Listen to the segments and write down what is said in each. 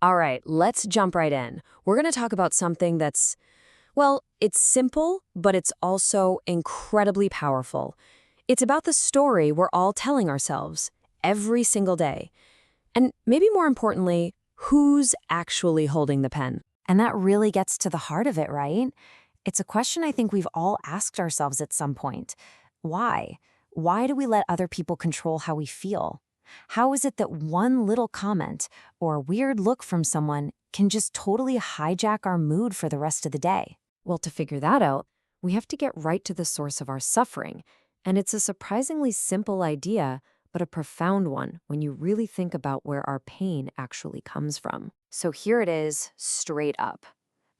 All right, let's jump right in. We're going to talk about something that's, well, it's simple, but it's also incredibly powerful. It's about the story we're all telling ourselves every single day. And maybe more importantly, who's actually holding the pen? And that really gets to the heart of it, right? It's a question I think we've all asked ourselves at some point. Why? Why do we let other people control how we feel? How is it that one little comment or a weird look from someone can just totally hijack our mood for the rest of the day? Well, to figure that out, we have to get right to the source of our suffering. And it's a surprisingly simple idea, but a profound one when you really think about where our pain actually comes from. So here it is, straight up.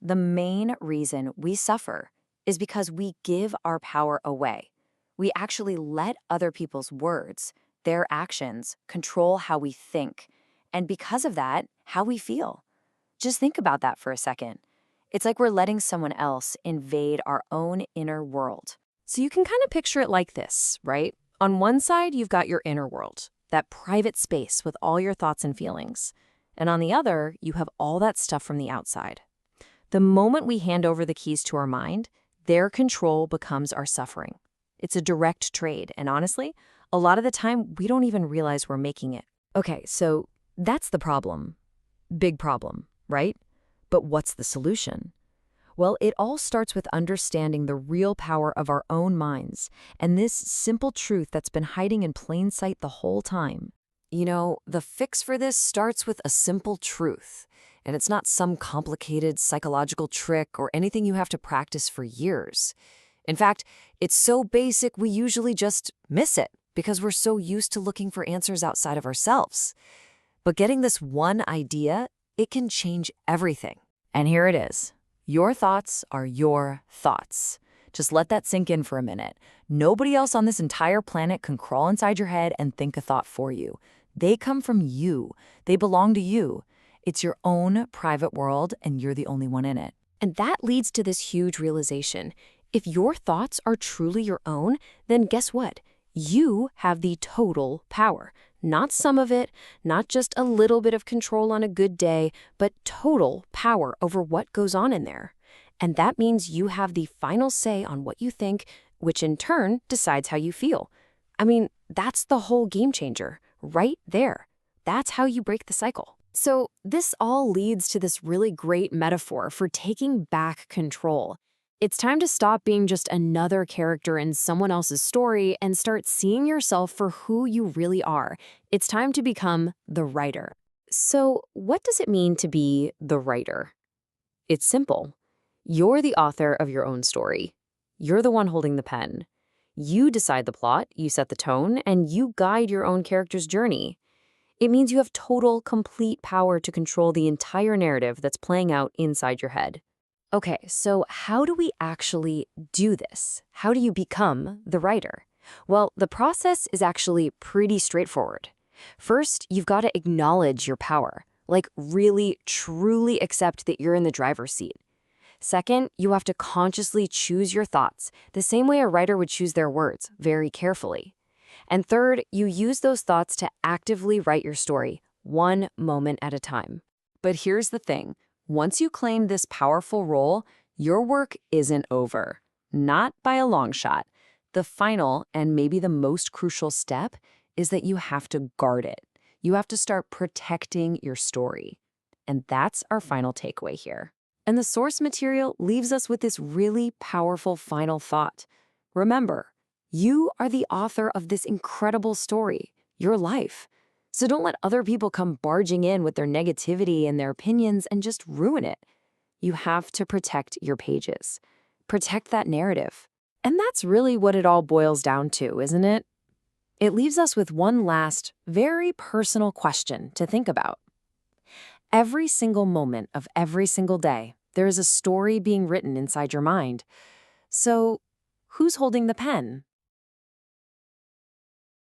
The main reason we suffer is because we give our power away. We actually let other people's words, their actions, control how we think. And because of that, how we feel. Just think about that for a second. It's like we're letting someone else invade our own inner world. So you can kind of picture it like this, right? On one side, you've got your inner world, that private space with all your thoughts and feelings. And on the other, you have all that stuff from the outside. The moment we hand over the keys to our mind, their control becomes our suffering. It's a direct trade, and honestly, a lot of the time, we don't even realize we're making it. Okay, so that's the problem. Big problem, right? But what's the solution? Well, it all starts with understanding the real power of our own minds, and this simple truth that's been hiding in plain sight the whole time. You know, the fix for this starts with a simple truth, and it's not some complicated psychological trick or anything you have to practice for years. In fact, it's so basic we usually just miss it because we're so used to looking for answers outside of ourselves. But getting this one idea, it can change everything. And here it is. Your thoughts are your thoughts. Just let that sink in for a minute. Nobody else on this entire planet can crawl inside your head and think a thought for you. They come from you. They belong to you. It's your own private world, and you're the only one in it. And that leads to this huge realization. If your thoughts are truly your own, then guess what? You have the total power. Not some of it, not just a little bit of control on a good day, but total power over what goes on in there. And that means you have the final say on what you think, which in turn decides how you feel. I mean, that's the whole game changer, right there. That's how you break the cycle. So this all leads to this really great metaphor for taking back control. It's time to stop being just another character in someone else's story and start seeing yourself for who you really are. It's time to become the writer. So, what does it mean to be the writer? It's simple. You're the author of your own story. You're the one holding the pen. You decide the plot, you set the tone, and you guide your own character's journey. It means you have total, complete power to control the entire narrative that's playing out inside your head. Okay, so how do we actually do this? How do you become the writer? Well, the process is actually pretty straightforward. First, you've got to acknowledge your power, like really, truly accept that you're in the driver's seat. Second, you have to consciously choose your thoughts, the same way a writer would choose their words, very carefully. And third, you use those thoughts to actively write your story, one moment at a time. But here's the thing. Once you claim this powerful role, your work isn't over. Not by a long shot. The final, and maybe the most crucial step, is that you have to guard it. You have to start protecting your story. And that's our final takeaway here. And the source material leaves us with this really powerful final thought. Remember, you are the author of this incredible story, your life. So don't let other people come barging in with their negativity and their opinions and just ruin it. You have to protect your pages. Protect that narrative. And that's really what it all boils down to, isn't it? It leaves us with one last, very personal question to think about. Every single moment of every single day, there is a story being written inside your mind. So, who's holding the pen?